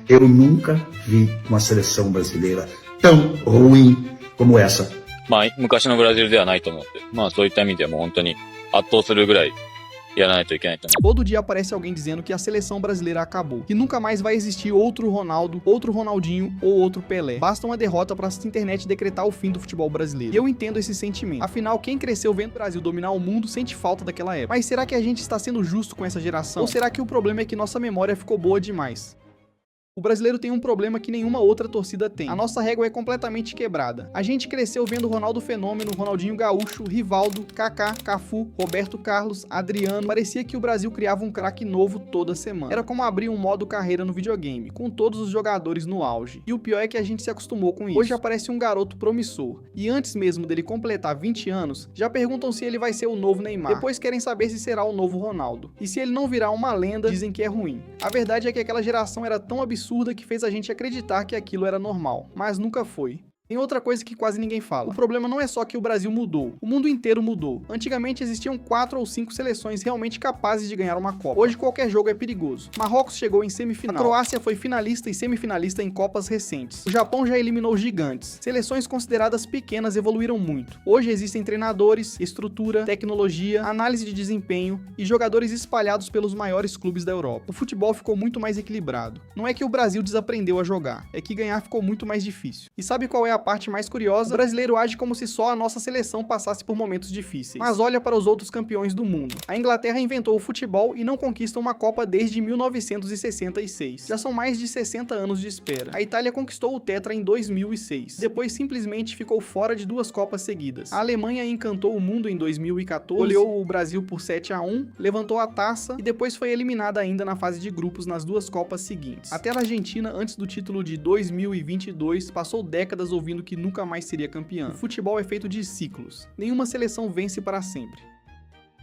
Eu nunca vi uma seleção brasileira tão ruim como essa. 昔のブラジルではないと思って。そういった意味ではもう本当に圧倒するぐらいやらないといけないと思う。 Todo dia aparece alguém dizendo que a seleção brasileira acabou, que nunca mais vai existir outro Ronaldo, outro Ronaldinho ou outro Pelé. Basta uma derrota para a internet decretar o fim do futebol brasileiro. E eu entendo esse sentimento. Afinal, quem cresceu vendo o Brasil dominar o mundo sente falta daquela época. Mas será que a gente está sendo justo com essa geração? Ou será que o problema é que nossa memória ficou boa demais? O brasileiro tem um problema que nenhuma outra torcida tem. A nossa régua é completamente quebrada. A gente cresceu vendo Ronaldo Fenômeno, Ronaldinho Gaúcho, Rivaldo, Kaká, Cafu, Roberto Carlos, Adriano. Parecia que o Brasil criava um craque novo toda semana. Era como abrir um modo carreira no videogame, com todos os jogadores no auge. E o pior é que a gente se acostumou com isso. Hoje aparece um garoto promissor. E antes mesmo dele completar 20 anos, já perguntam se ele vai ser o novo Neymar. Depois querem saber se será o novo Ronaldo. E se ele não virar uma lenda, dizem que é ruim. A verdade é que aquela geração era tão absurda que fez a gente acreditar que aquilo era normal, mas nunca foi. Tem outra coisa que quase ninguém fala. O problema não é só que o Brasil mudou, o mundo inteiro mudou. Antigamente existiam 4 ou 5 seleções realmente capazes de ganhar uma Copa. Hoje qualquer jogo é perigoso. Marrocos chegou em semifinal. A Croácia foi finalista e semifinalista em Copas recentes. O Japão já eliminou gigantes. Seleções consideradas pequenas evoluíram muito. Hoje existem treinadores, estrutura, tecnologia, análise de desempenho e jogadores espalhados pelos maiores clubes da Europa. O futebol ficou muito mais equilibrado. Não é que o Brasil desaprendeu a jogar, é que ganhar ficou muito mais difícil. E sabe qual é a parte mais curiosa? O brasileiro age como se só a nossa seleção passasse por momentos difíceis. Mas olha para os outros campeões do mundo. A Inglaterra inventou o futebol e não conquista uma Copa desde 1966. Já são mais de 60 anos de espera. A Itália conquistou o Tetra em 2006. Depois simplesmente ficou fora de 2 Copas seguidas. A Alemanha encantou o mundo em 2014, goleou o Brasil por 7-1, levantou a taça e depois foi eliminada ainda na fase de grupos nas 2 Copas seguintes. Até a Argentina, antes do título de 2022, passou décadas ouvindo que nunca mais seria campeã. O futebol é feito de ciclos. Nenhuma seleção vence para sempre.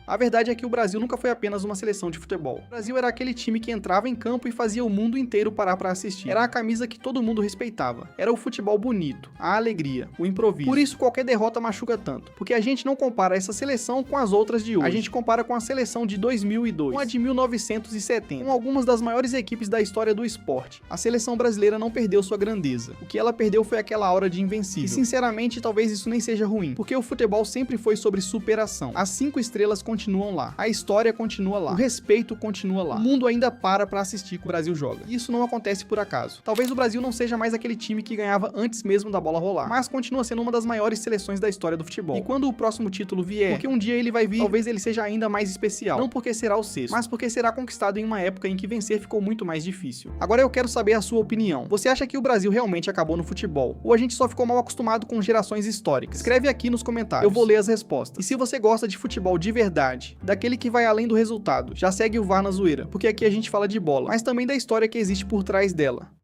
A verdade é que o Brasil nunca foi apenas uma seleção de futebol. O Brasil era aquele time que entrava em campo e fazia o mundo inteiro parar para assistir. Era a camisa que todo mundo respeitava. Era o futebol bonito, a alegria, o improviso. Por isso qualquer derrota machuca tanto, porque a gente não compara essa seleção com as outras de hoje. A gente compara com a seleção de 2002, com a de 1970, com algumas das maiores equipes da história do esporte. A seleção brasileira não perdeu sua grandeza. O que ela perdeu foi aquela aura de invencível. E sinceramente, talvez isso nem seja ruim, porque o futebol sempre foi sobre superação. As 5 estrelas continuam lá, a história continua lá, o respeito continua lá, o mundo ainda para assistir que o Brasil joga. E isso não acontece por acaso. Talvez o Brasil não seja mais aquele time que ganhava antes mesmo da bola rolar, mas continua sendo uma das maiores seleções da história do futebol. E quando o próximo título vier, porque um dia ele vai vir, talvez ele seja ainda mais especial. Não porque será o sexto, mas porque será conquistado em uma época em que vencer ficou muito mais difícil. Agora eu quero saber a sua opinião. Você acha que o Brasil realmente acabou no futebol? Ou a gente só ficou mal acostumado com gerações históricas? Escreve aqui nos comentários. Eu vou ler as respostas. E se você gosta de futebol de verdade, daquele que vai além do resultado, já segue o VAR na Zoeira, porque aqui a gente fala de bola, mas também da história que existe por trás dela.